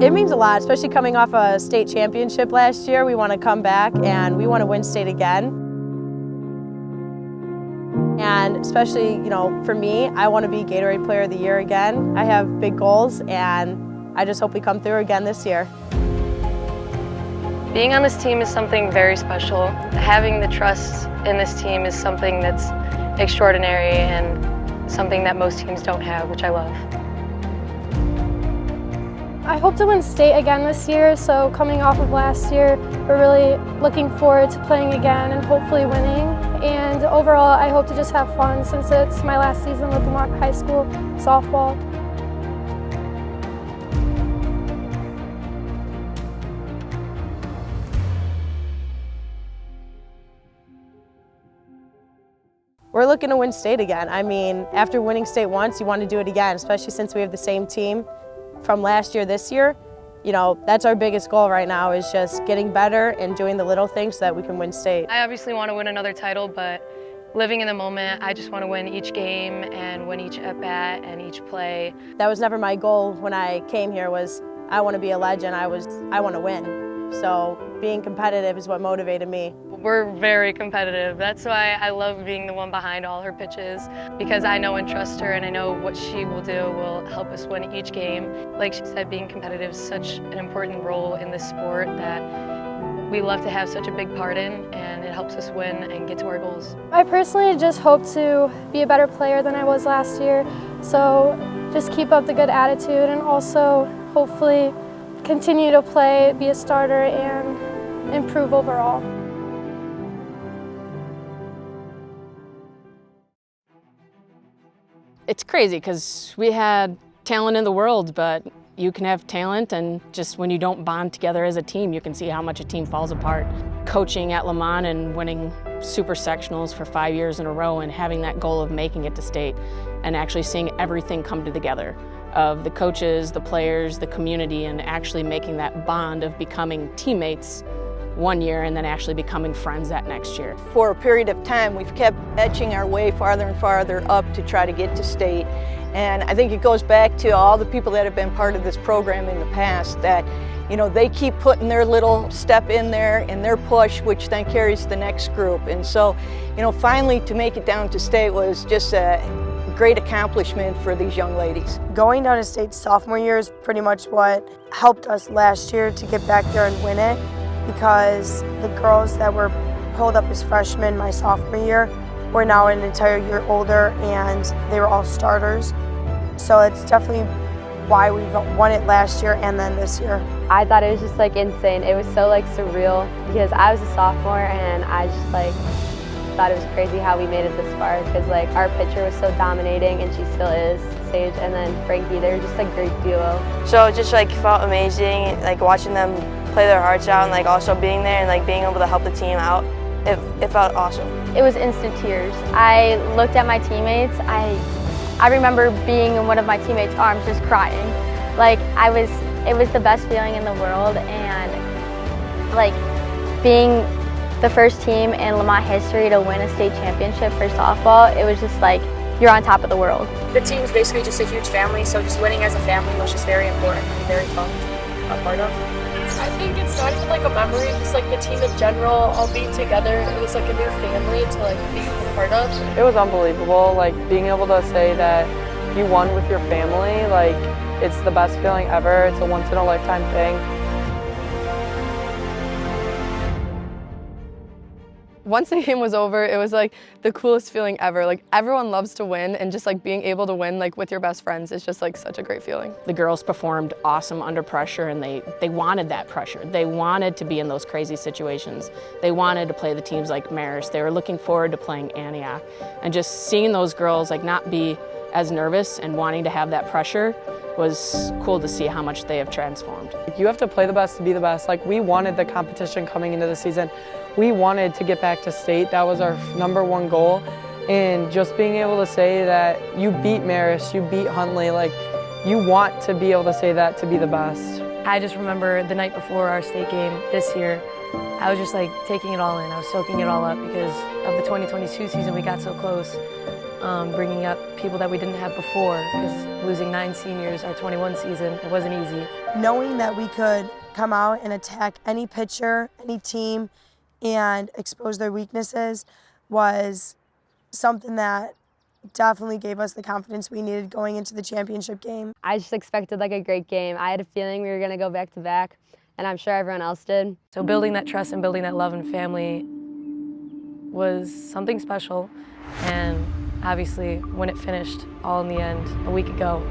It means a lot, especially coming off a state championship last year. We want to come back and we want to win state again. And especially, you know, for me, I want to be Gatorade Player of the Year again. I have big goals and I just hope we come through again this year. Being on this team is something very special. Having the trust in this team is something that's extraordinary and something that most teams don't have, which I love. I hope to win state again this year, so coming off of last year, we're really looking forward to playing again and hopefully winning. And overall, I hope to just have fun since it's my last season with Lemont High School softball. We're looking to win state again. I mean, after winning state once, you want to do it again, especially since we have the same team from last year this year. You know, that's our biggest goal right now, is just getting better and doing the little things so that we can win state. I obviously want to win another title, but living in the moment, I just want to win each game and win each at-bat and each play. That was never my goal when I came here, was I want to be a legend, I want to win. So being competitive is what motivated me. We're very competitive. That's why I love being the one behind all her pitches, because I know and trust her and I know what she will do will help us win each game. Like she said, being competitive is such an important role in this sport that we love to have such a big part in, and it helps us win and get to our goals. I personally just hope to be a better player than I was last year, so just keep up the good attitude and also hopefully continue to play, be a starter, and improve overall. It's crazy because we had talent in the world, but you can have talent and just when you don't bond together as a team, you can see how much a team falls apart. Coaching at Lemont and winning super sectionals for 5 years in a row and having that goal of making it to state and actually seeing everything come together of the coaches, the players, the community, and actually making that bond of becoming teammates one year and then actually becoming friends that next year. For a period of time, we've kept etching our way farther and farther up to try to get to state. And I think it goes back to all the people that have been part of this program in the past that, you know, they keep putting their little step in there and their push, which then carries the next group. And so, you know, finally to make it down to state was just a great accomplishment for these young ladies. Going down to state sophomore year is pretty much what helped us last year to get back there and win it, because the girls that were pulled up as freshmen my sophomore year were now an entire year older and they were all starters. So it's definitely why we won it last year and then this year. I thought it was just like insane. It was so like surreal because I was a sophomore and I just like thought it was crazy how we made it this far, because like our pitcher was so dominating and she still is, Sage, and then Frankie, they were just a great duo. So it just like felt amazing, like watching them play their hearts out and like also being there and like being able to help the team out. It felt awesome. It was instant tears. I looked at my teammates. I remember being in one of my teammates' arms just crying. Like it was the best feeling in the world, and like being the first team in Lemont history to win a state championship for softball, it was just like you're on top of the world. The team's basically just a huge family, so just winning as a family was just very important and very fun to be a part of. I think it's not even like a memory, just like the team in general, all being together. It was like a new family to like be a part of. It was unbelievable, like being able to say that you won with your family, like it's the best feeling ever. It's a once in a lifetime thing. Once the game was over, it was like the coolest feeling ever. Like everyone loves to win, and just like being able to win like with your best friends is just like such a great feeling. The girls performed awesome under pressure, and they wanted that pressure. They wanted to be in those crazy situations. They wanted to play the teams like Marist. They were looking forward to playing Antioch. And just seeing those girls like not be as nervous and wanting to have that pressure was cool to see how much they have transformed. You have to play the best to be the best. Like we wanted the competition coming into the season. We wanted to get back to state. That was our #1 goal. And just being able to say that you beat Marist, you beat Huntley, like you want to be able to say that to be the best. I just remember the night before our state game this year, I was just like taking it all in. I was soaking it all up because of the 2022 season we got so close. bringing up people that we didn't have before, because losing 9 seniors our 21 season, it wasn't easy. Knowing that we could come out and attack any pitcher, any team, and expose their weaknesses was something that definitely gave us the confidence we needed going into the championship game. I just expected like a great game. I had a feeling we were going to go back to back, and I'm sure everyone else did. So building that trust and building that love and family was something special, and obviously when it finished all in the end a week ago,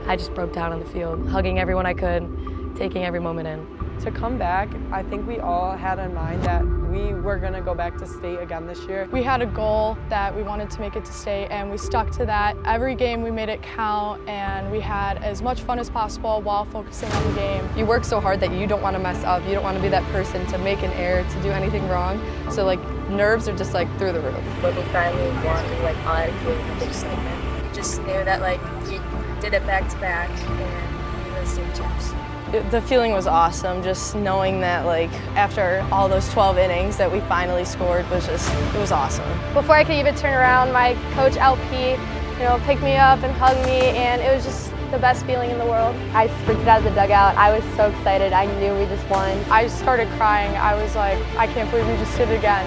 I just broke down on the field, hugging everyone I could, taking every moment in. To come back, I think we all had in mind that we were going to go back to state again this year. We had a goal that we wanted to make it to state, and we stuck to that. Every game we made it count, and we had as much fun as possible while focusing on the game. You work so hard that you don't want to mess up. You don't want to be that person to make an error, to do anything wrong. So like nerves are just like through the roof. When we finally won, like all I had was big excitement. We just knew that like we did it back to back, and we were state champs. The feeling was awesome, just knowing that like after all those 12 innings that we finally scored was just, it was awesome. Before I could even turn around, my coach LP, picked me up and hugged me, and it was just the best feeling in the world. I sprinted out of the dugout. I was so excited. I knew we just won. I started crying. I was like, I can't believe we just did it again.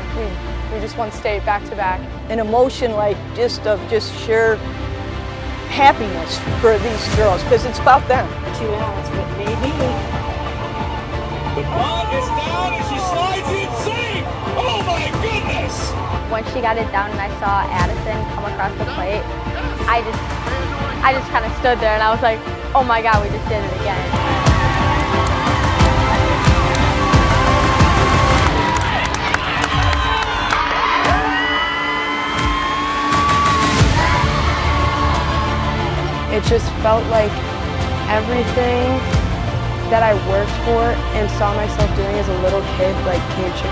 We just won state back to back. An emotion like just sheer happiness for these girls, because it's about them. 2 outs, but maybe. The ball is down and she slides in safe. Oh my goodness! Once she got it down and I saw Addison come across the plate, I just kind of stood there and I was like, oh my God, we just did it again. It just felt like everything that I worked for and saw myself doing as a little kid like came true.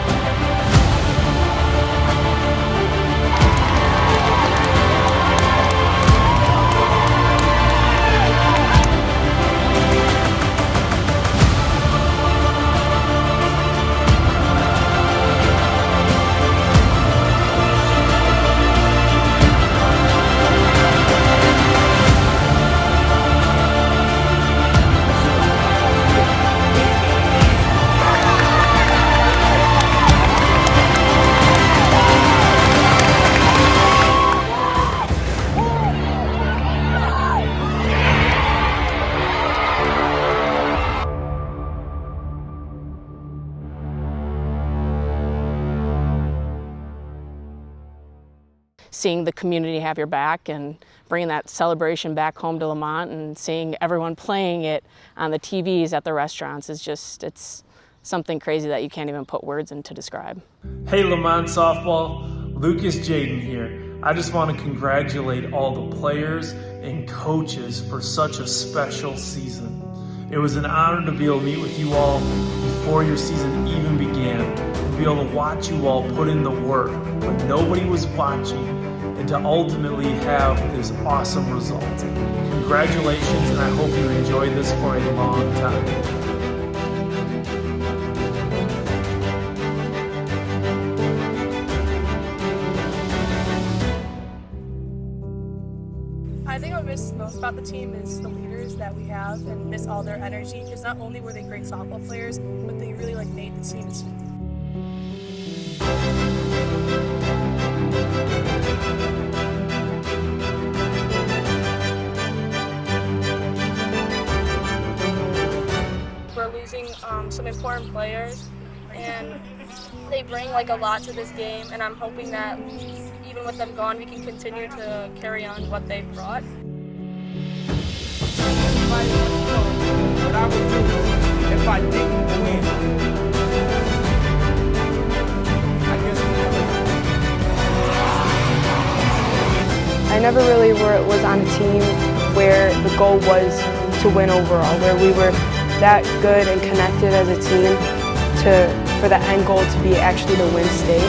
Seeing the community have your back and bringing that celebration back home to Lemont and seeing everyone playing it on the TVs at the restaurants is just, it's something crazy that you can't even put words in to describe. Hey Lemont Softball, Lucas Jaden here. I just want to congratulate all the players and coaches for such a special season. It was an honor to be able to meet with you all before your season even began, to be able to watch you all put in the work when nobody was watching, and to ultimately have this awesome result. Congratulations, and I hope you enjoy this for a long time. I think what I miss most about the team is the leaders that we have, and miss all their energy, because not only were they great softball players, but they really made the team. We're losing some important players, and they bring a lot to this game, and I'm hoping that even with them gone, we can continue to carry on what they've brought. What I would do if I didn't win, I guess I never really was on a team where the goal was to win overall, where we were that good and connected as a team for the end goal to be actually to win state.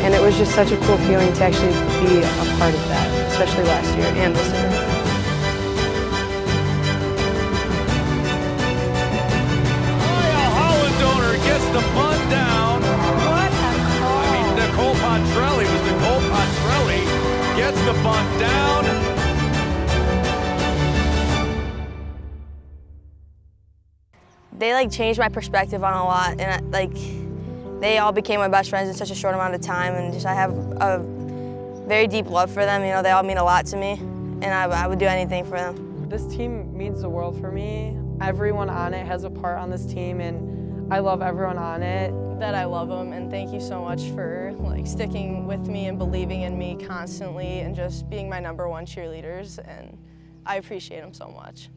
And it was just such a cool feeling to actually be a part of that, especially last year and this year. Hollendoner gets the bunt down. What a call. Nicole Pontrelli was Nicole Pontrelli. Gets the bunt down. like changed my perspective on a lot, and like they all became my best friends in such a short amount of time, and just I have a very deep love for them. You know, they all mean a lot to me, and I would do anything for them. This team means the world for me. Everyone on it has a part on this team, and I love everyone on it. That I love them, and thank you so much for like sticking with me and believing in me constantly and just being my #1 cheerleaders, and I appreciate them so much.